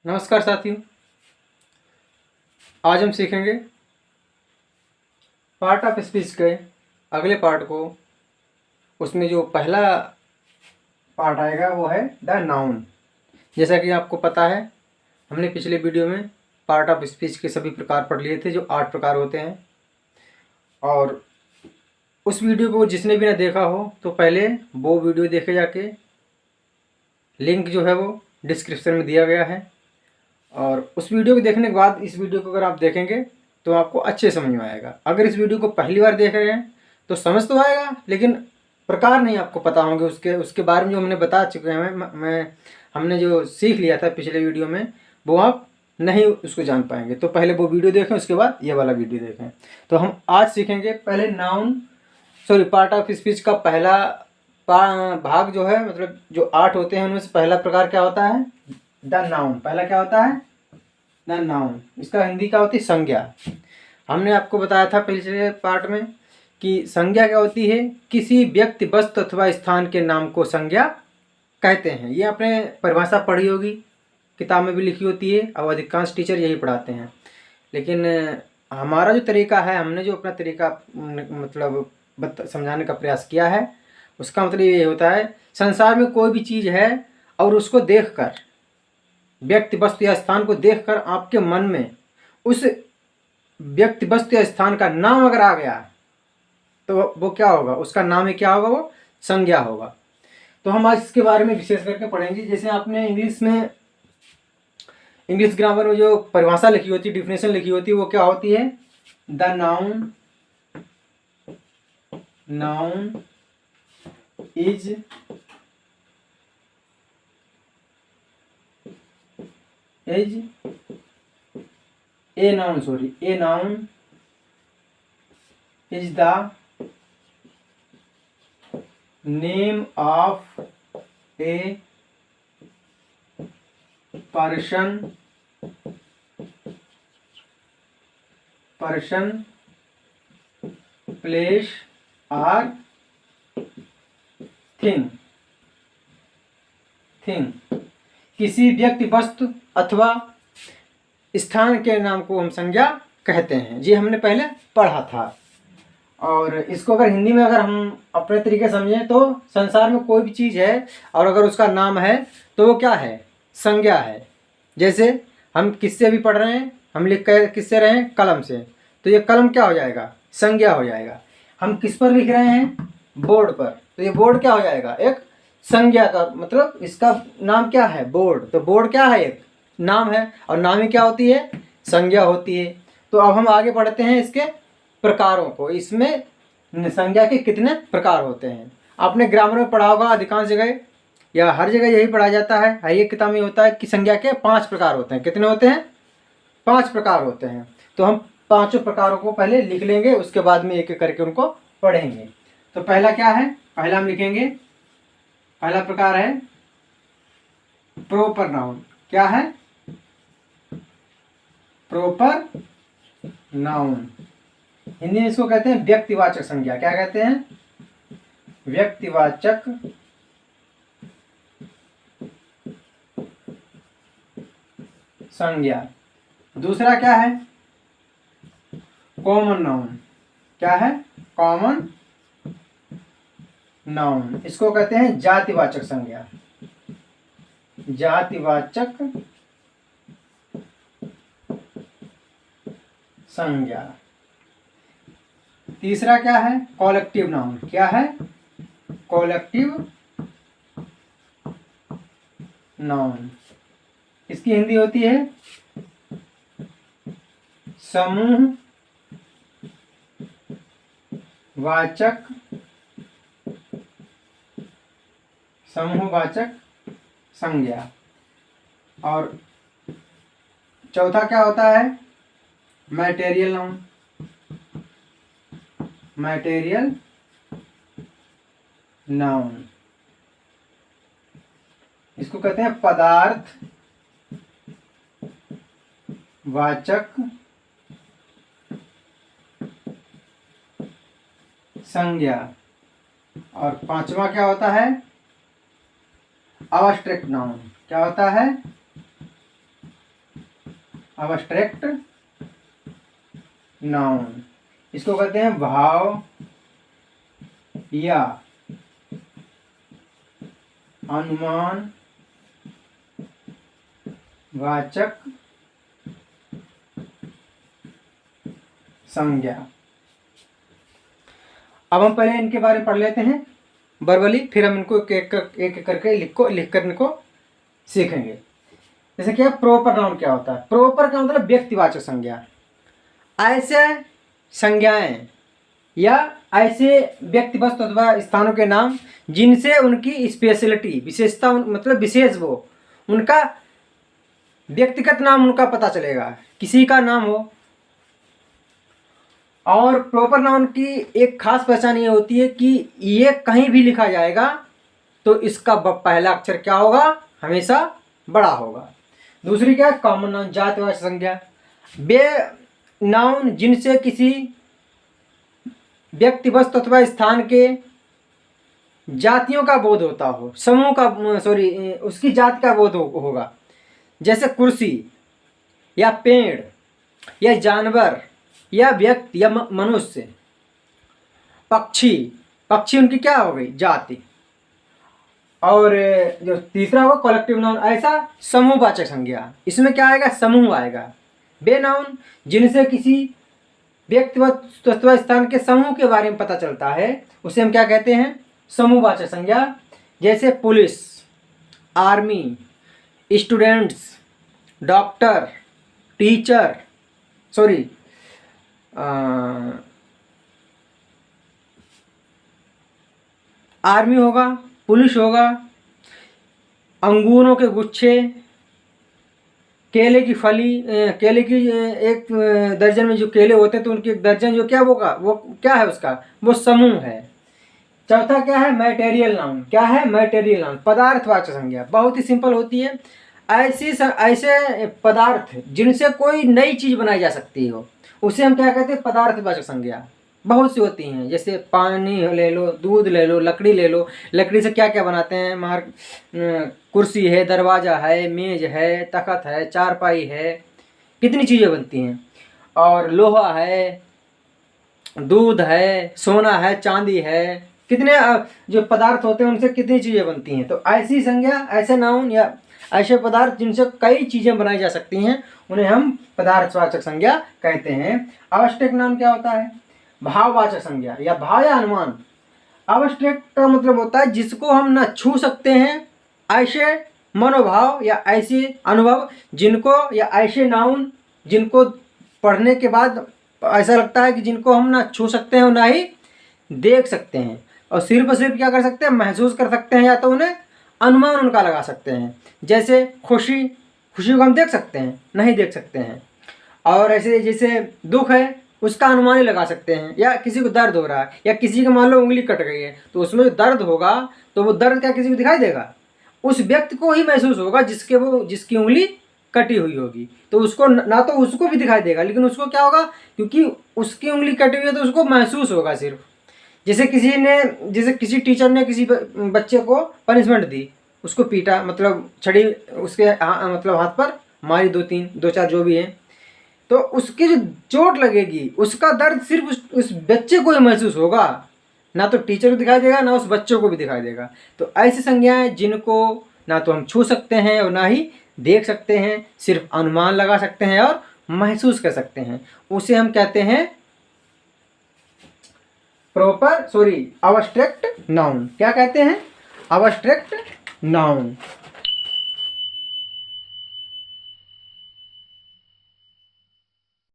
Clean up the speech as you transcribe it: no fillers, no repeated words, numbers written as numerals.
नमस्कार साथियों। आज हम सीखेंगे पार्ट ऑफ स्पीच के अगले पार्ट को। उसमें जो पहला पार्ट आएगा वो है द नाउन। जैसा कि आपको पता है, हमने पिछले वीडियो में पार्ट ऑफ स्पीच के सभी प्रकार पढ़ लिए थे, जो 8 प्रकार होते हैं। और उस वीडियो को जिसने भी ना देखा हो तो पहले वो वीडियो देखे जाके, लिंक जो है वो डिस्क्रिप्शन में दिया गया है। और उस वीडियो को देखने के बाद इस वीडियो को अगर आप देखेंगे तो आपको अच्छे समझ में आएगा। अगर इस वीडियो को पहली बार देख रहे हैं तो समझ तो आएगा, लेकिन प्रकार नहीं आपको पता होंगे उसके बारे में जो हमने बता चुके हैं। हमने जो सीख लिया था पिछले वीडियो में वो आप नहीं उसको जान पाएंगे। तो पहले वो वीडियो देखें, उसके बाद ये वाला वीडियो देखें। तो हम आज सीखेंगे पहले पार्ट ऑफ स्पीच का पहला भाग जो है, मतलब जो 8 होते हैं उनमें से पहला प्रकार क्या होता है? The noun. पहला क्या होता है? The noun. इसका हिंदी क्या होती है? संज्ञा। हमने आपको बताया था पिछले पार्ट में कि संज्ञा क्या होती है। किसी व्यक्ति, वस्तु अथवा स्थान के नाम को संज्ञा कहते हैं। ये आपने परिभाषा पढ़ी होगी, किताब में भी लिखी होती है, और अधिकांश टीचर यही पढ़ाते हैं। लेकिन हमारा जो तरीका है, हमने जो अपना तरीका मतलब समझाने का प्रयास किया है, उसका मतलब ये होता है संसार में कोई भी चीज़ है और उसको देखकर, व्यक्ति, वस्तु या स्थान को देखकर आपके मन में उस व्यक्ति, वस्तु या स्थान का नाम अगर आ गया तो वो क्या होगा? उसका नाम ही क्या होगा? वो संज्ञा होगा। तो हम आज इसके बारे में विशेष करके पढ़ेंगे। जैसे आपने इंग्लिश ग्रामर में जो परिभाषा लिखी होती है, डिफिनेशन लिखी होती है, वो क्या होती है? The noun is a noun is the name of a person, place or thing। किसी व्यक्ति, वस्तु अथवा स्थान के नाम को हम संज्ञा कहते हैं। जी हमने पहले पढ़ा था। और इसको अगर हिंदी में अगर हम अपने तरीके से समझें तो संसार में कोई भी चीज़ है और अगर उसका नाम है तो वो क्या है? संज्ञा है। जैसे हम किससे भी पढ़ रहे हैं, हम लिख कर किससे रहे हैं? कलम से। तो ये कलम क्या हो जाएगा? संज्ञा हो जाएगा। हम किस पर लिख रहे हैं? बोर्ड पर। तो ये बोर्ड क्या हो जाएगा? एक संज्ञा का मतलब इसका नाम क्या है? बोर्ड। तो बोर्ड क्या है? एक नाम है, और नाम ही क्या होती है? संज्ञा होती है। तो अब हम आगे बढ़ते हैं इसके प्रकारों को। इसमें संज्ञा के कितने प्रकार होते हैं? आपने ग्रामर में पढ़ा होगा, अधिकांश जगह या हर जगह यही पढ़ा जाता है। ये किताब में होता है कि संज्ञा के 5 प्रकार होते हैं। कितने होते हैं? 5 प्रकार होते हैं। तो हम 5 प्रकारों को पहले लिख लेंगे, उसके बाद में एक एक करके उनको पढ़ेंगे। तो पहला क्या है? पहला हम लिखेंगे, पहला प्रकार है प्रॉपर नाउन। क्या है? Proper noun. हिंदी में इसको कहते हैं व्यक्तिवाचक संज्ञा। क्या कहते हैं? व्यक्तिवाचक संज्ञा। दूसरा क्या है? Common noun. क्या है? Common noun. इसको कहते हैं जातिवाचक संज्ञा। जातिवाचक संज्ञा। तीसरा क्या है? Collective noun. क्या है? Collective noun. इसकी हिंदी होती है समूहवाचक संज्ञा। और चौथा क्या होता है? Material noun. Material noun. इसको कहते हैं पदार्थ वाचक संज्ञा। और पांचवा क्या होता है? Abstract noun. क्या होता है? अब्स्ट्रैक्ट नाउन, इसको कहते हैं भाव या अनुमान वाचक संज्ञा। अब हम पहले इनके बारे में पढ़ लेते हैं वर्बली, फिर हम इनको एक एक करके लिख कर इनको सीखेंगे। जैसे क्या प्रॉपर नाउन क्या होता है? प्रॉपर का मतलब व्यक्तिवाचक संज्ञा। ऐसे संज्ञाएं या ऐसे व्यक्ति वस्तु अथवा स्थानों के नाम जिनसे उनकी स्पेशलिटी, विशेषता, मतलब विशेष, वो उनका व्यक्तिगत नाम उनका पता चलेगा, किसी का नाम हो। और प्रॉपर नाउन की एक खास पहचान ये होती है कि ये कहीं भी लिखा जाएगा तो इसका पहला अक्षर क्या होगा? हमेशा बड़ा होगा। दूसरी क्या है? कॉमन नाउन, जातिवाचक संज्ञा। वे नाउन जिनसे किसी व्यक्ति वस्तु अथवा स्थान के जातियों का बोध होता हो, समूह का, उसकी जाति का बोध होगा। जैसे कुर्सी या पेड़ या जानवर या व्यक्ति या मनुष्य। पक्षी, पक्षी उनकी क्या हो गई? जाति। और जो तीसरा होगा कलेक्टिव नाउन, ऐसा समूहवाचक संज्ञा। इसमें क्या आएगा? समूह आएगा। वे नाउन जिनसे किसी व्यक्तिगत अथवा स्थान के समूह के बारे में पता चलता है उसे हम क्या कहते हैं? समूहवाचक संज्ञा। जैसे police, army, students, doctor, teacher, army होगा, पुलिस होगा, अंगूरों के गुच्छे, केले की फली, केले की एक दर्जन में जो केले होते हैं तो उनकी एक दर्जन जो क्या होगा, वो क्या है उसका? वो समूह है। चौथा क्या है? Material noun. क्या है? मैटेरियल नाउन, पदार्थवाचक संज्ञा। बहुत ही सिंपल होती है। ऐसे पदार्थ जिनसे कोई नई चीज़ बनाई जा सकती हो उसे हम क्या कहते हैं? पदार्थवाचक संज्ञा। बहुत सी होती हैं, जैसे पानी ले लो, दूध ले लो, लकड़ी ले लो। लकड़ी से क्या क्या बनाते हैं? कुर्सी है, दरवाज़ा है, मेज है, तख्त है, चारपाई है, कितनी चीज़ें बनती हैं। और लोहा है, दूध है, सोना है, चांदी है, कितने जो पदार्थ होते हैं उनसे कितनी चीज़ें बनती हैं। तो ऐसी संज्ञा, ऐसे नाउन या ऐसे पदार्थ जिनसे कई चीज़ें बनाई जा सकती हैं उन्हें हम पदार्थवाचक संज्ञा कहते हैं। अब्स्ट्रैक्ट नाउन क्या होता है? भाववाचक संज्ञा या भाव या अनुमान। अब्स्ट्रैक्ट का मतलब होता है जिसको हम न छू सकते हैं, ऐसे मनोभाव या ऐसे अनुभव जिनको, या ऐसे नाउन जिनको पढ़ने के बाद ऐसा लगता है कि जिनको हम ना छू सकते हैं और ना ही देख सकते हैं, और सिर्फ क्या कर सकते हैं? महसूस कर सकते हैं, या तो उन्हें अनुमान उनका लगा सकते हैं। जैसे खुशी, खुशी को हम देख सकते हैं? नहीं देख सकते हैं। और ऐसे जैसे दुख है उसका अनुमान ही लगा सकते हैं। या किसी को दर्द हो रहा है, या किसी का मान लो उंगली कट गई है तो उसमें जो दर्द होगा तो वो दर्द क्या किसी को दिखाई देगा? उस व्यक्ति को ही महसूस होगा जिसकी उंगली कटी हुई होगी। तो उसको ना तो उसको भी दिखाई देगा, लेकिन उसको क्या होगा? क्योंकि उसकी उंगली कटी हुई है तो उसको महसूस होगा सिर्फ। जैसे किसी टीचर ने किसी बच्चे को पनिशमेंट दी, उसको पीटा, मतलब छड़ी उसके मतलब हाथ पर मारी, दो चार जो भी है, तो उसकी जो चोट लगेगी उसका दर्द सिर्फ उस बच्चे को ही महसूस होगा, ना तो टीचर को दिखाई देगा, ना उस बच्चों को भी दिखाई देगा। तो ऐसी संज्ञाएं जिनको ना तो हम छू सकते हैं और ना ही देख सकते हैं, सिर्फ अनुमान लगा सकते हैं और महसूस कर सकते हैं, उसे हम कहते हैं अब्स्ट्रैक्ट नाउन। क्या कहते हैं? Abstract noun.